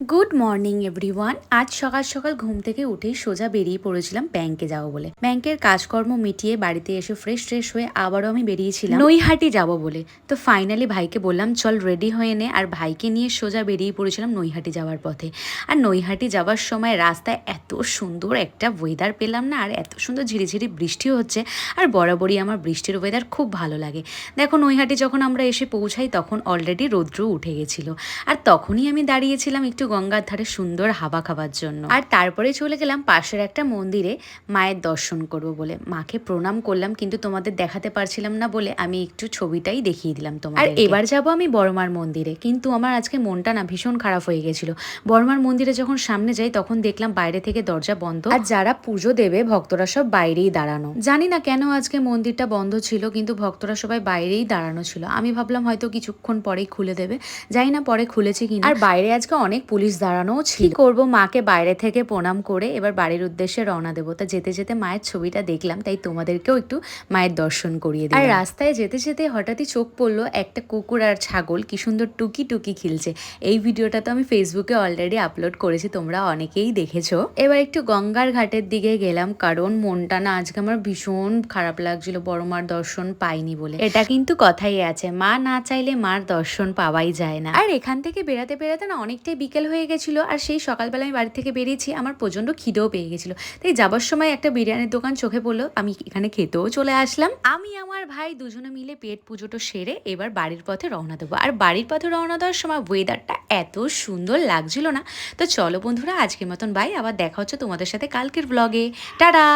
Good morning everyone. আজ সকাল সকাল ঘুম থেকে উঠেই সোজা বেরিয়ে পড়েছিলাম ব্যাংকে যাবো বলে। ব্যাংকের কাজকর্ম মিটিয়ে বাড়িতে এসে ফ্রেশ হয়ে আবারও আমি বেরিয়েছিলাম নৈহাটি যাব বলে। তো ফাইনালি ভাইকে বললাম চল রেডি হয়ে নে, আর ভাইকে নিয়ে সোজা বেরিয়ে পড়েছিলাম নৈহাটি যাওয়ার পথে। আর নৈহাটি যাওয়ার সময় রাস্তায় এত সুন্দর একটা ওয়েদার পেলাম না, আর এত সুন্দর ঝিরিঝিরি বৃষ্টিও হচ্ছে। আর বরাবরই আমার বৃষ্টির ওয়েদার খুব ভালো লাগে। দেখো নৈহাটি যখন আমরা এসে পৌঁছাই তখন অলরেডি রৌদ্র উঠে গেছিলো, আর তখনই আমি দাঁড়িয়েছিলাম একটু গঙ্গার ধারে সুন্দর হাওয়া খাওয়ার জন্য। আর তারপরে চলে গেলাম পাশের একটা মন্দিরে মায়ের দর্শন করব বলে। মাকে প্রণাম করলাম, কিন্তু তোমাদের দেখাতে পারছিলাম না বলে আমি একটু ছবিটাই দেখিয়ে দিলাম তোমাদের। আর এবার যাব আমি বড়মার মন্দিরে, কিন্তু আমার আজকে মনটা না ভীষণ খারাপ হয়ে গেছিল। বড়মার মন্দিরে যখন সামনে যাই তখন দেখলাম বাইরে থেকে দরজা বন্ধ, আর যারা পুজো দেবে ভক্তরা সব বাইরেই দাঁড়ানো। জানি না কেন আজকে মন্দিরটা বন্ধ ছিল, কিন্তু ভক্তরা সবাই বাইরেই দাঁড়ানো ছিল। আমি ভাবলাম হয়তো কিছুক্ষণ পরেই খুলে দেবে, জানি না পরে খুলেছে কিনা। আর বাইরে আজকে অনেক পুলিশ দাঁড়ানো ছিল। কি করবো, মাকে বাইরে থেকে প্রণাম করে এবার বাড়ির উদ্দেশ্যে রওনা দেবো। তা যেতে যেতে মায়ের ছবিটা দেখলাম, তাই তোমাদেরকেও একটু মায়ের দর্শন করিয়ে দিই। আর রাস্তায় যেতে যেতে হঠাৎই চোখ পড়লো একটা কুকুর আর ছাগল কি সুন্দর টুকি টুকি খেলছে। এই ভিডিওটা তো আমি ফেসবুকে অলরেডি আপলোড করেছি, তোমরা অনেকেই দেখেছো। এবার একটু গঙ্গার ঘাটের দিকে গেলাম, কারণ মনটা না আজকে আমার ভীষণ খারাপ লাগছিল বড় মার দর্শন পাইনি বলে। এটা কিন্তু কথাই আছে, মা না চাইলে মার দর্শন পাওয়াই যায় না। আর এখান থেকে বেড়াতে বেড়াতে না অনেকটাই বিকেল হয়ে গেছিলো, আর সেই সকালবেলা আমি বাড়ি থেকে বেরিয়েছি, আমার প্রচন্ড খিদেও পেয়ে গেছিলো। তাই যাবার সময় একটা বিরিয়ানির দোকান চোখে পড়লো, আমি এখানে খেতেও চলে আসলাম। আমি আমার ভাই দুজনে মিলে পেট পুজোটা সেরে এবার বাড়ির পথে রওনা দেবো। আর বাড়ির পথে রওনা দেওয়ার সময় ওয়েদারটা এত সুন্দর লাগছিল না। তো চলো বন্ধুরা, আজকের মতন বাই, আবার দেখা হচ্ছে তোমাদের সাথে কালকের ব্লগে। টাটা।